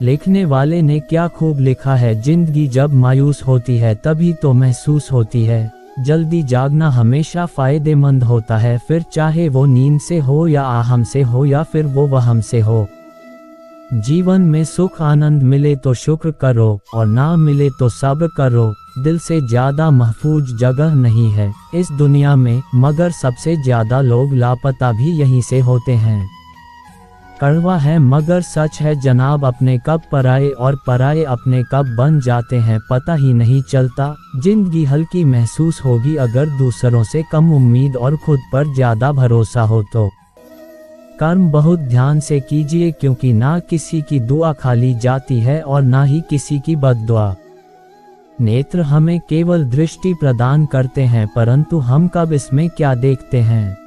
लिखने वाले ने क्या खूब लिखा है, जिंदगी जब मायूस होती है तभी तो महसूस होती है। जल्दी जागना हमेशा फायदेमंद होता है, फिर चाहे वो नींद से हो या आहम से हो या फिर वो वहम से हो। जीवन में सुख आनंद मिले तो शुक्र करो और ना मिले तो सब्र करो। दिल से ज्यादा महफूज जगह नहीं है इस दुनिया में, मगर सबसे ज्यादा लोग लापता भी यहीं से होते हैं। कड़वा है मगर सच है जनाब, अपने कब पराए और पराए अपने कब बन जाते हैं पता ही नहीं चलता। जिंदगी हल्की महसूस होगी अगर दूसरों से कम उम्मीद और खुद पर ज्यादा भरोसा हो तो। कर्म बहुत ध्यान से कीजिए क्योंकि ना किसी की दुआ खाली जाती है और ना ही किसी की बद्दुआ। नेत्र हमें केवल दृष्टि प्रदान करते हैं, परंतु हम कब इसमें क्या देखते हैं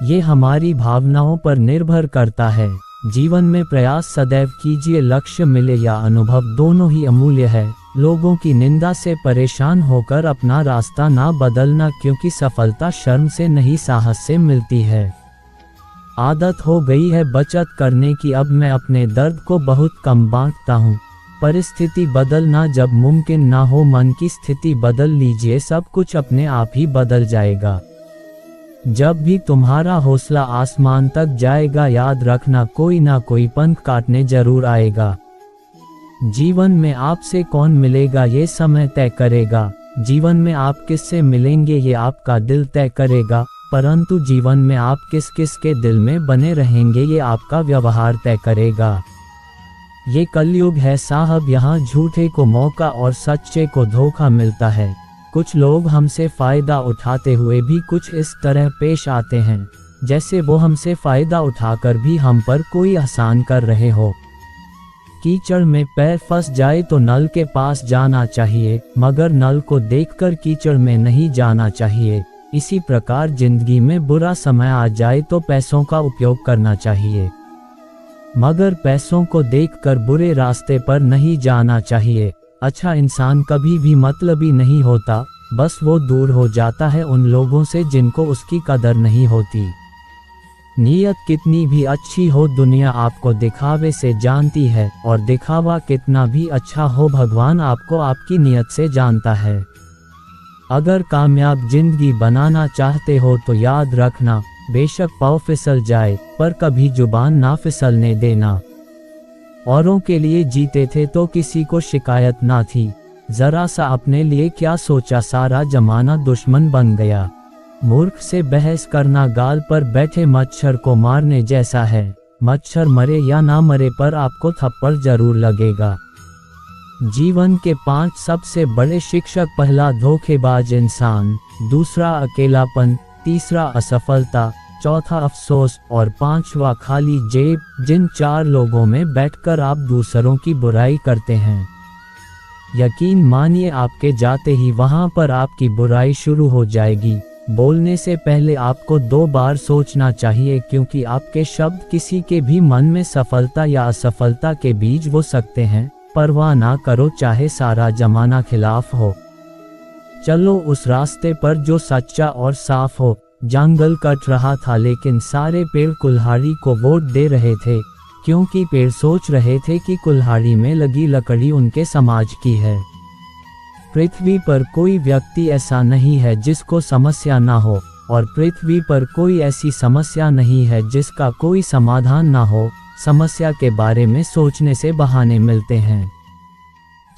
ये हमारी भावनाओं पर निर्भर करता है। जीवन में प्रयास सदैव कीजिए, लक्ष्य मिले या अनुभव दोनों ही अमूल्य है। लोगों की निंदा से परेशान होकर अपना रास्ता ना बदलना, क्योंकि सफलता शर्म से नहीं साहस से मिलती है। आदत हो गई है बचत करने की, अब मैं अपने दर्द को बहुत कम बांटता हूँ। परिस्थिति बदलना जब मुमकिन ना हो, मन की स्थिति बदल लीजिए, सब कुछ अपने आप ही बदल जाएगा। जब भी तुम्हारा हौसला आसमान तक जाएगा, याद रखना कोई ना कोई पंख काटने जरूर आएगा। जीवन में आपसे कौन मिलेगा ये समय तय करेगा। जीवन में आप किससे मिलेंगे ये आपका दिल तय करेगा, परंतु जीवन में आप किस किस के दिल में बने रहेंगे ये आपका व्यवहार तय करेगा। ये कलयुग है साहब, यहाँ झूठे को मौका और सच्चे को धोखा मिलता है। कुछ लोग हमसे फ़ायदा उठाते हुए भी कुछ इस तरह पेश आते हैं जैसे वो हमसे फ़ायदा उठाकर भी हम पर कोई एहसान कर रहे हो। कीचड़ में पैर फंस जाए तो नल के पास जाना चाहिए, मगर नल को देखकर कीचड़ में नहीं जाना चाहिए। इसी प्रकार जिंदगी में बुरा समय आ जाए तो पैसों का उपयोग करना चाहिए, मगर पैसों को देखकर बुरे रास्ते पर नहीं जाना चाहिए। अच्छा इंसान कभी भी मतलबी नहीं होता, बस वो दूर हो जाता है उन लोगों से जिनको उसकी कदर नहीं होती। नीयत कितनी भी अच्छी हो, दुनिया आपको दिखावे से जानती है, और दिखावा कितना भी अच्छा हो, भगवान आपको आपकी नीयत से जानता है। अगर कामयाब जिंदगी बनाना चाहते हो तो याद रखना, बेशक पाँव फिसल जाए पर कभी जुबान ना फिसलने देना। औरों के लिए जीते थे तो किसी को शिकायत ना थी, जरा सा अपने लिए क्या सोचा, सारा जमाना दुश्मन बन गया। मूर्ख से बहस करना गाल पर बैठे मच्छर को मारने जैसा है। मच्छर मरे या ना मरे पर आपको थप्पड़ जरूर लगेगा। जीवन के 5 सबसे बड़े शिक्षक: पहला धोखेबाज इंसान, दूसरा अकेलापन, तीसरा असफलता, चौथा अफसोस और 5वां खाली जेब। जिन 4 लोगों में बैठकर आप दूसरों की बुराई करते हैं, यकीन मानिए आपके जाते ही वहां पर आपकी बुराई शुरू हो जाएगी। बोलने से पहले आपको 2 बार सोचना चाहिए, क्योंकि आपके शब्द किसी के भी मन में सफलता या असफलता के बीज बो सकते हैं। परवाह ना करो चाहे सारा जमाना खिलाफ हो, चलो उस रास्ते पर जो सच्चा और साफ हो। जंगल कट रहा था लेकिन सारे पेड़ कुल्हाड़ी को वोट दे रहे थे, क्योंकि पेड़ सोच रहे थे कि कुल्हाड़ी में लगी लकड़ी उनके समाज की है। पृथ्वी पर कोई व्यक्ति ऐसा नहीं है जिसको समस्या ना हो, और पृथ्वी पर कोई ऐसी समस्या नहीं है जिसका कोई समाधान ना हो। समस्या के बारे में सोचने से बहाने मिलते हैं,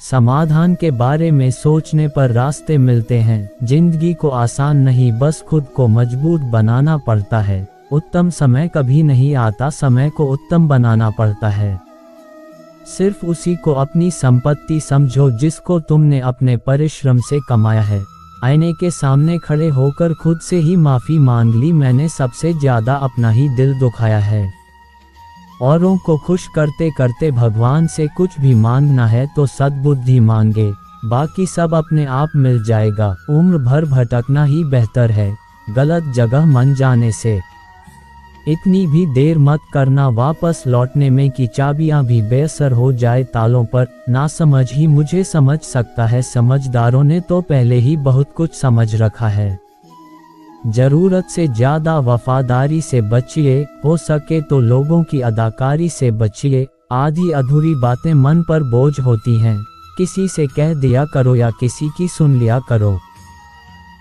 समाधान के बारे में सोचने पर रास्ते मिलते हैं। जिंदगी को आसान नहीं, बस खुद को मजबूत बनाना पड़ता है। उत्तम समय कभी नहीं आता, समय को उत्तम बनाना पड़ता है। सिर्फ उसी को अपनी संपत्ति समझो जिसको तुमने अपने परिश्रम से कमाया है। आईने के सामने खड़े होकर खुद से ही माफ़ी मांग ली, मैंने सबसे ज़्यादा अपना ही दिल दुखाया है। औरों को खुश करते करते भगवान से कुछ भी मांगना है तो सद्बुद्धि मांगे, बाकी सब अपने आप मिल जाएगा। उम्र भर भटकना ही बेहतर है गलत जगह मन जाने से। इतनी भी देर मत करना वापस लौटने में कि चाबियां भी बेअसर हो जाए तालों पर। नासमझ ही मुझे समझ सकता है, समझदारों ने तो पहले ही बहुत कुछ समझ रखा है। जरूरत से ज्यादा वफादारी से बचिए, हो सके तो लोगों की अदाकारी से बचिए। आधी अधूरी बातें मन पर बोझ होती हैं, किसी से कह दिया करो या किसी की सुन लिया करो।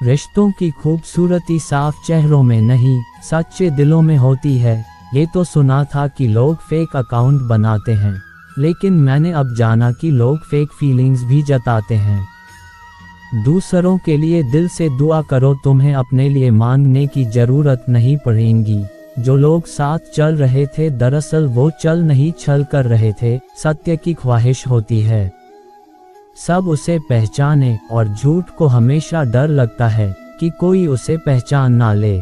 रिश्तों की खूबसूरती साफ चेहरों में नहीं, सच्चे दिलों में होती है। ये तो सुना था कि लोग फेक अकाउंट बनाते हैं, लेकिन मैंने अब जाना कि लोग फेक फीलिंग्स भी जताते हैं। दूसरों के लिए दिल से दुआ करो, तुम्हें अपने लिए मांगने की ज़रूरत नहीं पड़ेगी। जो लोग साथ चल रहे थे दरअसल वो चल नहीं छल कर रहे थे, सत्य की ख्वाहिश होती है सब उसे पहचाने, और झूठ को हमेशा डर लगता है कि कोई उसे पहचान ना ले।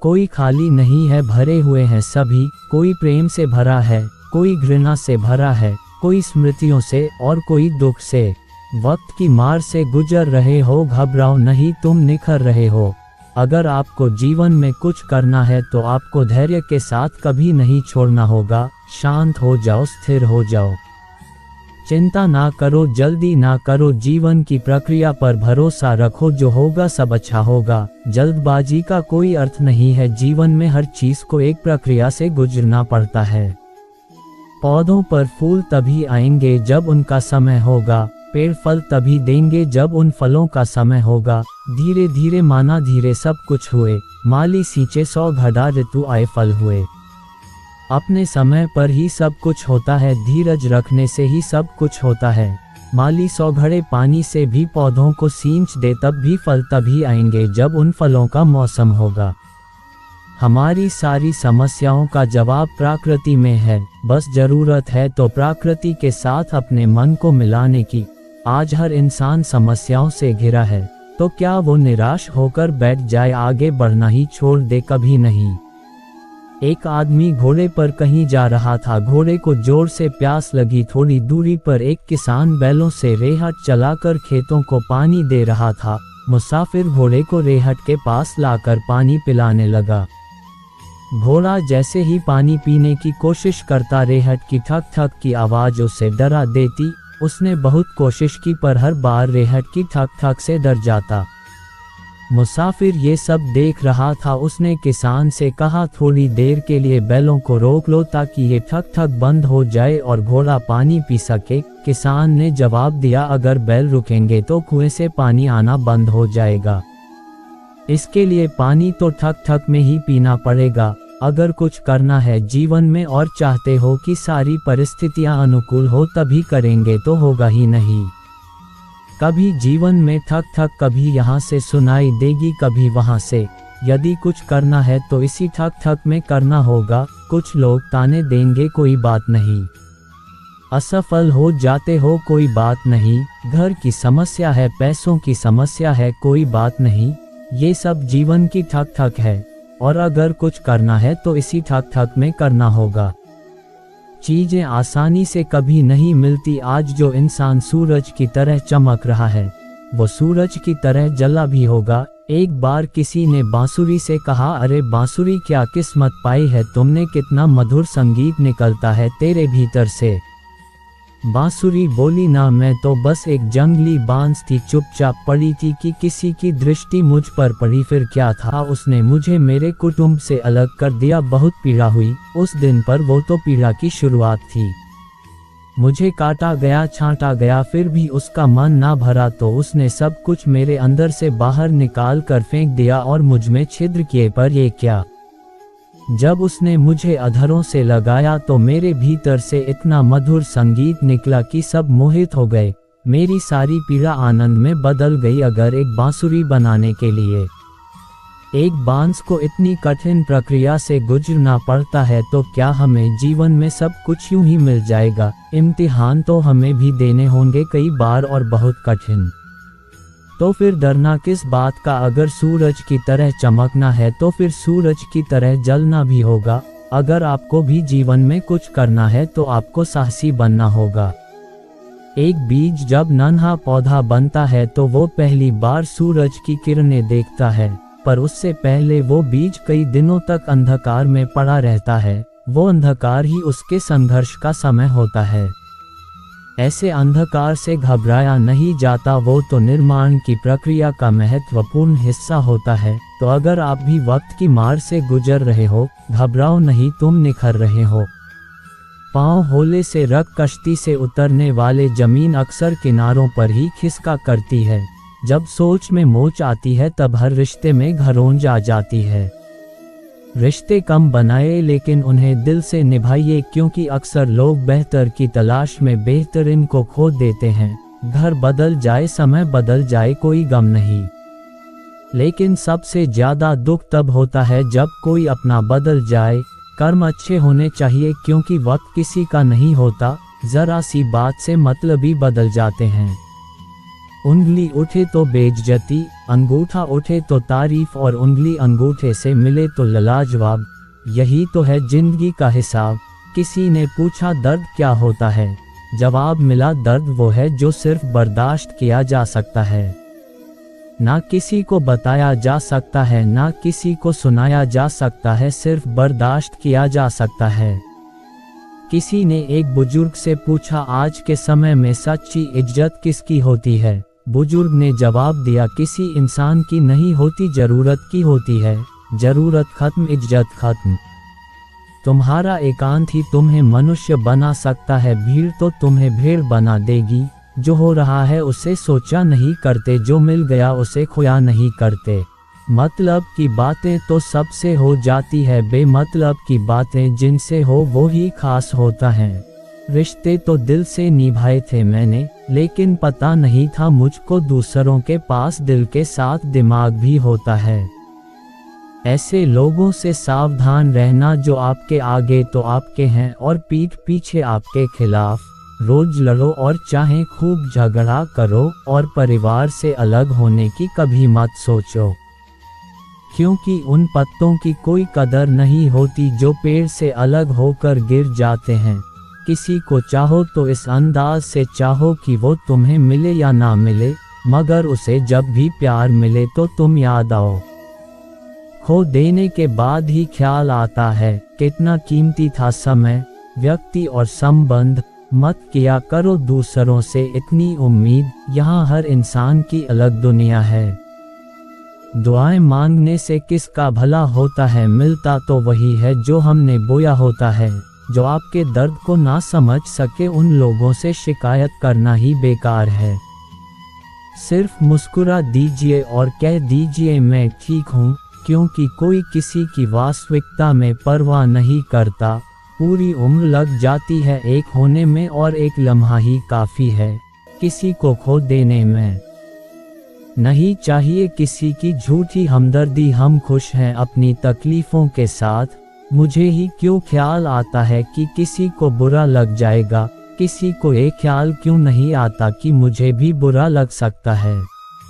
कोई खाली नहीं है, भरे हुए हैं सभी, कोई प्रेम से भरा है, कोई घृणा से भरा है, कोई स्मृतियों से और कोई दुख से। वक्त की मार से गुजर रहे हो, घबराओ नहीं, तुम निखर रहे हो। अगर आपको जीवन में कुछ करना है तो आपको धैर्य के साथ कभी नहीं छोड़ना होगा। शांत हो जाओ, स्थिर हो जाओ, चिंता ना करो, जल्दी ना करो, जीवन की प्रक्रिया पर भरोसा रखो, जो होगा सब अच्छा होगा। जल्दबाजी का कोई अर्थ नहीं है, जीवन में हर चीज को एक प्रक्रिया से गुजरना पड़ता है। पौधों पर फूल तभी आएंगे जब उनका समय होगा, पेड़ फल तभी देंगे जब उन फलों का समय होगा। धीरे धीरे माना धीरे सब कुछ हुए, माली सींचे 100 घड़ा, ऋतु आए फल हुए। अपने समय पर ही सब कुछ होता है, धीरज रखने से ही सब कुछ होता है। माली 100 घड़े पानी से भी पौधों को सींच दे, तब भी फल तभी आएंगे जब उन फलों का मौसम होगा। हमारी सारी समस्याओं का जवाब प्रकृति में है, बस जरूरत है तो प्रकृति के साथ अपने मन को मिलाने की। आज हर इंसान समस्याओं से घिरा है, तो क्या वो निराश होकर बैठ जाए, आगे बढ़ना ही छोड़ दे? कभी नहीं। एक आदमी घोड़े पर कहीं जा रहा था, घोड़े को जोर से प्यास लगी। थोड़ी दूरी पर एक किसान बैलों से रेहट चलाकर खेतों को पानी दे रहा था। मुसाफिर घोड़े को रेहट के पास लाकर पानी पिलाने लगा। घोड़ा जैसे ही पानी पीने की कोशिश करता, रेहट की ठक ठक की आवाज उसे डरा देती। उसने बहुत कोशिश की पर हर बार रेहट की ठक ठक से डर जाता। मुसाफिर ये सब देख रहा था, उसने किसान से कहा, थोड़ी देर के लिए बैलों को रोक लो ताकि ये ठक ठक बंद हो जाए और घोड़ा पानी पी सके। किसान ने जवाब दिया, अगर बैल रुकेंगे तो कुएं से पानी आना बंद हो जाएगा। इसके लिए पानी तो ठक ठक में ही पीना पड़ेगा। अगर कुछ करना है जीवन में और चाहते हो कि सारी परिस्थितियां अनुकूल हो, तभी करेंगे तो होगा ही नहीं। कभी जीवन में ठक ठक कभी यहाँ से सुनाई देगी, कभी वहाँ से। यदि कुछ करना है तो इसी ठक ठक में करना होगा। कुछ लोग ताने देंगे, कोई बात नहीं। असफल हो जाते हो, कोई बात नहीं। घर की समस्या है, पैसों की समस्या है, कोई बात नहीं। ये सब जीवन की ठक ठक है, और अगर कुछ करना है तो इसी ठक ठक में करना होगा। चीजें आसानी से कभी नहीं मिलती। आज जो इंसान सूरज की तरह चमक रहा है, वो सूरज की तरह जला भी होगा। एक बार किसी ने बांसुरी से कहा, अरे बांसुरी क्या किस्मत पाई है तुमने, कितना मधुर संगीत निकलता है तेरे भीतर से। बांसुरी बोली, ना, मैं तो बस एक जंगली बांस थी, चुपचाप पड़ी थी कि किसी की दृष्टि मुझ पर पड़ी। फिर क्या था, उसने मुझे मेरे कुटुंब से अलग कर दिया। बहुत पीड़ा हुई उस दिन पर, वो तो पीड़ा की शुरुआत थी। मुझे काटा गया, छांटा गया, फिर भी उसका मन ना भरा तो उसने सब कुछ मेरे अंदर से बाहर निकाल कर फेंक दिया और मुझ में छिद्र किए। पर ये क्या, जब उसने मुझे अधरों से लगाया तो मेरे भीतर से इतना मधुर संगीत निकला कि सब मोहित हो गए। मेरी सारी पीड़ा आनंद में बदल गई। अगर एक बांसुरी बनाने के लिए एक बांस को इतनी कठिन प्रक्रिया से गुजरना पड़ता है, तो क्या हमें जीवन में सब कुछ यूं ही मिल जाएगा? इम्तिहान तो हमें भी देने होंगे कई बार, और बहुत कठिन। तो फिर डरना किस बात का? अगर सूरज की तरह चमकना है तो फिर सूरज की तरह जलना भी होगा। अगर आपको भी जीवन में कुछ करना है तो आपको साहसी बनना होगा। एक बीज जब नन्हा पौधा बनता है तो वो पहली बार सूरज की किरणें देखता है, पर उससे पहले वो बीज कई दिनों तक अंधकार में पड़ा रहता है। वो अंधकार ही उसके संघर्ष का समय होता है। ऐसे अंधकार से घबराया नहीं जाता, वो तो निर्माण की प्रक्रिया का महत्वपूर्ण हिस्सा होता है। तो अगर आप भी वक्त की मार से गुजर रहे हो, घबराओ नहीं, तुम निखर रहे हो। पाँव होले से रख कश्ती से उतरने वाले जमीन अक्सर किनारों पर ही खिसका करती है। जब सोच में मोच आती है तब हर रिश्ते में घरोंज आ जाती है। रिश्ते कम बनाए लेकिन उन्हें दिल से निभाइए, क्योंकि अक्सर लोग बेहतर की तलाश में बेहतरीन को खो देते हैं। घर बदल जाए, समय बदल जाए, कोई गम नहीं, लेकिन सबसे ज्यादा दुख तब होता है जब कोई अपना बदल जाए। कर्म अच्छे होने चाहिए, क्योंकि वक्त किसी का नहीं होता। जरा सी बात से मतलबी बदल जाते हैं। उंगली उठे तो बेइज्जती, अंगूठा उठे तो तारीफ और उंगली अंगूठे से मिले तो लाजवाब। यही तो है जिंदगी का हिसाब। किसी ने पूछा दर्द क्या होता है, जवाब मिला दर्द वो है जो सिर्फ बर्दाश्त किया जा सकता है। ना किसी को बताया जा सकता है, ना किसी को सुनाया जा सकता है, सिर्फ बर्दाश्त किया जा सकता है। किसी ने एक बुजुर्ग से पूछा आज के समय में सच्ची इज्जत किसकी होती है। बुजुर्ग ने जवाब दिया किसी इंसान की नहीं होती, जरूरत की होती है। जरूरत खत्म, इज्जत खत्म। तुम्हारा एकांत ही तुम्हें मनुष्य बना सकता है, भीड़ तो तुम्हें भेड़ बना देगी। जो हो रहा है उसे सोचा नहीं करते, जो मिल गया उसे खोया नहीं करते। मतलब की बातें तो सबसे हो जाती है, बेमतलब की बातें जिनसे हो वो ही खास होता है। रिश्ते तो दिल से निभाए थे मैंने, लेकिन पता नहीं था मुझको दूसरों के पास दिल के साथ दिमाग भी होता है। ऐसे लोगों से सावधान रहना जो आपके आगे तो आपके हैं और पीठ पीछे आपके खिलाफ। रोज लड़ो और चाहे खूब झगड़ा करो, और परिवार से अलग होने की कभी मत सोचो, क्योंकि उन पत्तों की कोई कदर नहीं होती जो पेड़ से अलग होकर गिर जाते हैं। किसी को चाहो तो इस अंदाज से चाहो कि वो तुम्हें मिले या ना मिले, मगर उसे जब भी प्यार मिले तो तुम याद आओ। खो देने के बाद ही ख्याल आता है कितना कीमती था समय, व्यक्ति और संबंध। मत किया करो दूसरों से इतनी उम्मीद, यहाँ हर इंसान की अलग दुनिया है। दुआएं मांगने से किसका भला होता है, मिलता तो वही है जो हमने बोया होता है। जो आपके दर्द को ना समझ सके उन लोगों से शिकायत करना ही बेकार है। सिर्फ मुस्कुरा दीजिए और कह दीजिए मैं ठीक हूँ, क्योंकि कोई किसी की वास्तविकता में परवाह नहीं करता। पूरी उम्र लग जाती है एक होने में और एक लम्हा ही काफ़ी है किसी को खो देने में। नहीं चाहिए किसी की झूठी हमदर्दी, हम खुश हैं अपनी तकलीफ़ों के साथ। मुझे ही क्यों ख्याल आता है कि किसी को बुरा लग जाएगा, किसी को एक ख्याल क्यों नहीं आता कि मुझे भी बुरा लग सकता है।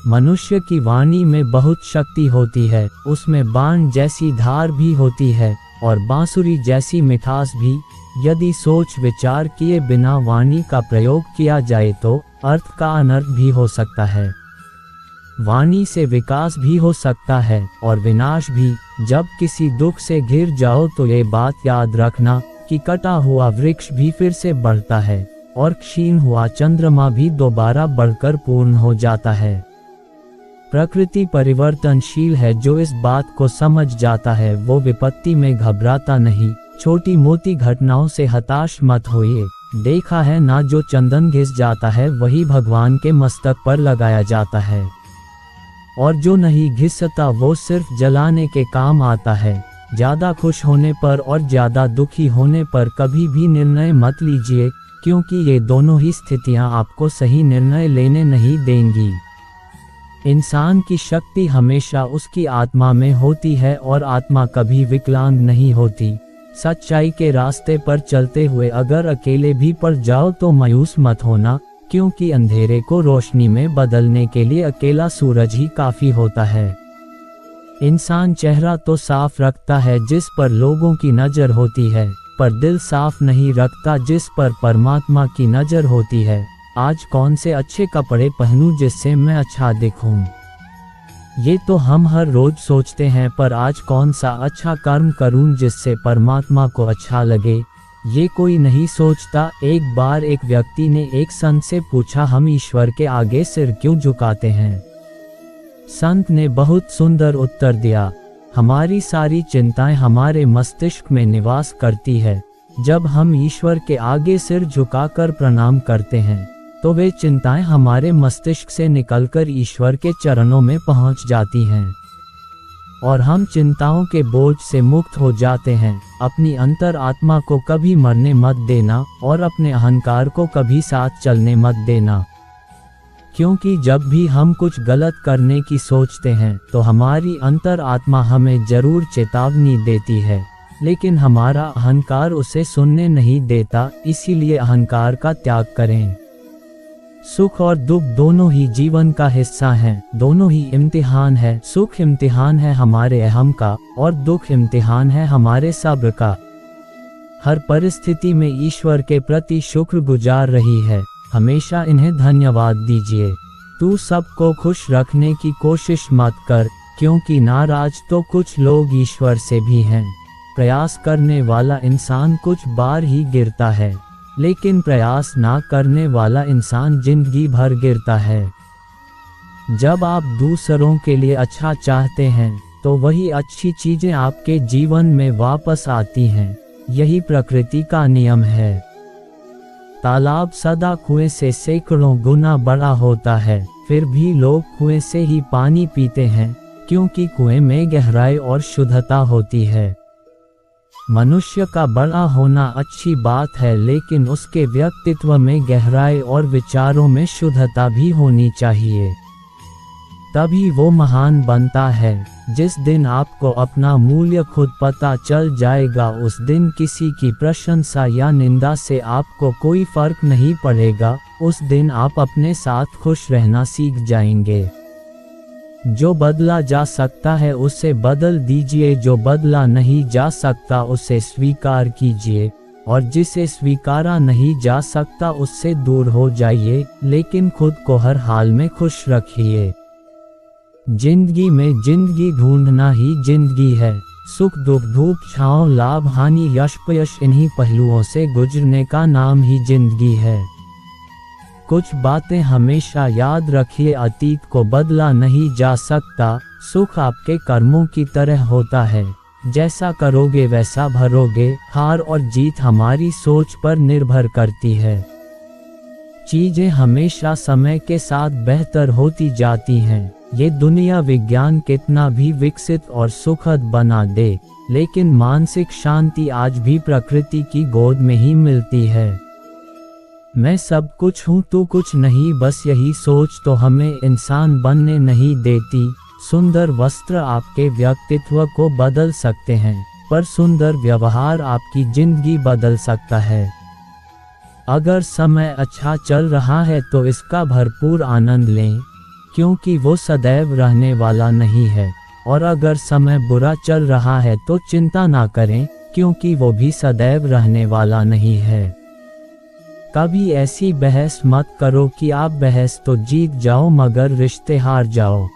मनुष्य की वाणी में बहुत शक्ति होती है, उसमें बाण जैसी धार भी होती है और बांसुरी जैसी मिठास भी। यदि सोच विचार किए बिना वाणी का प्रयोग किया जाए तो अर्थ का अनर्थ भी हो सकता है। वाणी से विकास भी हो सकता है और विनाश भी। जब किसी दुख से घिर जाओ तो ये बात याद रखना कि कटा हुआ वृक्ष भी फिर से बढ़ता है और क्षीण हुआ चंद्रमा भी दोबारा बढ़कर पूर्ण हो जाता है। प्रकृति परिवर्तनशील है, जो इस बात को समझ जाता है वो विपत्ति में घबराता नहीं। छोटी मोटी घटनाओं से हताश मत होइए। देखा है ना, जो चंदन घिस जाता है वही भगवान के मस्तक पर लगाया जाता है, और जो नहीं घिसता वो सिर्फ जलाने के काम आता है। ज़्यादा खुश होने पर और ज़्यादा दुखी होने पर कभी भी निर्णय मत लीजिए, क्योंकि ये दोनों ही स्थितियां आपको सही निर्णय लेने नहीं देंगी। इंसान की शक्ति हमेशा उसकी आत्मा में होती है और आत्मा कभी विकलांग नहीं होती। सच्चाई के रास्ते पर चलते हुए अगर अकेले भी पड़ जाओ तो मायूस मत होना, क्योंकि अंधेरे को रोशनी में बदलने के लिए अकेला सूरज ही काफ़ी होता है। इंसान चेहरा तो साफ रखता है जिस पर लोगों की नज़र होती है, पर दिल साफ नहीं रखता जिस पर परमात्मा की नज़र होती है। आज कौन से अच्छे कपड़े पहनूं जिससे मैं अच्छा दिखूं, ये तो हम हर रोज सोचते हैं, पर आज कौन सा अच्छा कर्म करूं जिससे परमात्मा को अच्छा लगे, ये कोई नहीं सोचता। एक बार एक व्यक्ति ने एक संत से पूछा, हम ईश्वर के आगे सिर क्यों झुकाते हैं? संत ने बहुत सुंदर उत्तर दिया, हमारी सारी चिंताएं हमारे मस्तिष्क में निवास करती है, जब हम ईश्वर के आगे सिर झुकाकर प्रणाम करते हैं तो वे चिंताएं हमारे मस्तिष्क से निकलकर ईश्वर के चरणों में पहुंच जाती हैं और हम चिंताओं के बोझ से मुक्त हो जाते हैं। अपनी अंतर आत्मा को कभी मरने मत देना और अपने अहंकार को कभी साथ चलने मत देना, क्योंकि जब भी हम कुछ गलत करने की सोचते हैं तो हमारी अंतर आत्मा हमें जरूर चेतावनी देती है, लेकिन हमारा अहंकार उसे सुनने नहीं देता। इसीलिए अहंकार का त्याग करें। सुख और दुख दोनों ही जीवन का हिस्सा हैं, दोनों ही इम्तिहान है। सुख इम्तिहान है हमारे अहम का और दुख इम्तिहान है हमारे सब्र का। हर परिस्थिति में ईश्वर के प्रति शुक्रगुजार रही है, हमेशा इन्हें धन्यवाद दीजिए। तू सबको खुश रखने की कोशिश मत कर, क्योंकि नाराज तो कुछ लोग ईश्वर से भी हैं। प्रयास करने वाला इंसान कुछ बार ही गिरता है, लेकिन प्रयास ना करने वाला इंसान जिंदगी भर गिरता है। जब आप दूसरों के लिए अच्छा चाहते हैं तो वही अच्छी चीजें आपके जीवन में वापस आती हैं। यही प्रकृति का नियम है। तालाब सदा कुएं से सैकड़ों गुना बड़ा होता है, फिर भी लोग कुएं से ही पानी पीते हैं, क्योंकि कुएं में गहराई और शुद्धता होती है। मनुष्य का बड़ा होना अच्छी बात है, लेकिन उसके व्यक्तित्व में गहराई और विचारों में शुद्धता भी होनी चाहिए, तभी वो महान बनता है। जिस दिन आपको अपना मूल्य खुद पता चल जाएगा, उस दिन किसी की प्रशंसा या निंदा से आपको कोई फर्क नहीं पड़ेगा। उस दिन आप अपने साथ खुश रहना सीख जाएंगे। जो बदला जा सकता है उसे बदल दीजिए, जो बदला नहीं जा सकता उसे स्वीकार कीजिए, और जिसे स्वीकारा नहीं जा सकता उससे दूर हो जाइए, लेकिन खुद को हर हाल में खुश रखिए। जिंदगी में जिंदगी ढूंढना ही जिंदगी है। सुख दुख धूप छांव लाभ हानि यश अपयश, इन्हीं पहलुओं से गुजरने का नाम ही जिंदगी है। कुछ बातें हमेशा याद रखिए, अतीत को बदला नहीं जा सकता। सुख आपके कर्मों की तरह होता है, जैसा करोगे वैसा भरोगे। हार और जीत हमारी सोच पर निर्भर करती है। चीजें हमेशा समय के साथ बेहतर होती जाती हैं। ये दुनिया विज्ञान कितना भी विकसित और सुखद बना दे, लेकिन मानसिक शांति आज भी प्रकृति की गोद में ही मिलती है। मैं सब कुछ हूँ तू कुछ नहीं, बस यही सोच तो हमें इंसान बनने नहीं देती। सुंदर वस्त्र आपके व्यक्तित्व को बदल सकते हैं, पर सुंदर व्यवहार आपकी जिंदगी बदल सकता है। अगर समय अच्छा चल रहा है तो इसका भरपूर आनंद लें, क्योंकि वो सदैव रहने वाला नहीं है। और अगर समय बुरा चल रहा है तो चिंता ना करें, क्योंकि वो भी सदैव रहने वाला नहीं है। कभी ऐसी बहस मत करो कि आप बहस तो जीत जाओ मगर रिश्ते हार जाओ।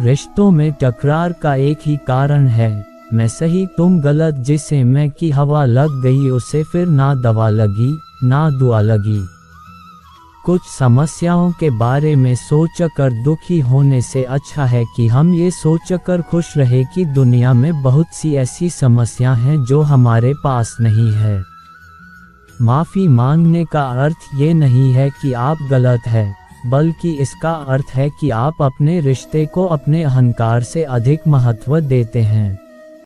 रिश्तों में टकरार का एक ही कारण है, मैं सही तुम गलत। जिसे मैं की हवा लग गई उसे फिर ना दवा लगी ना दुआ लगी। कुछ समस्याओं के बारे में सोचकर दुखी होने से अच्छा है कि हम ये सोचकर खुश रहे कि दुनिया में बहुत सी ऐसी समस्या हैं जो हमारे पास नहीं है। माफ़ी मांगने का अर्थ ये नहीं है कि आप गलत हैं, बल्कि इसका अर्थ है कि आप अपने रिश्ते को अपने अहंकार से अधिक महत्व देते हैं।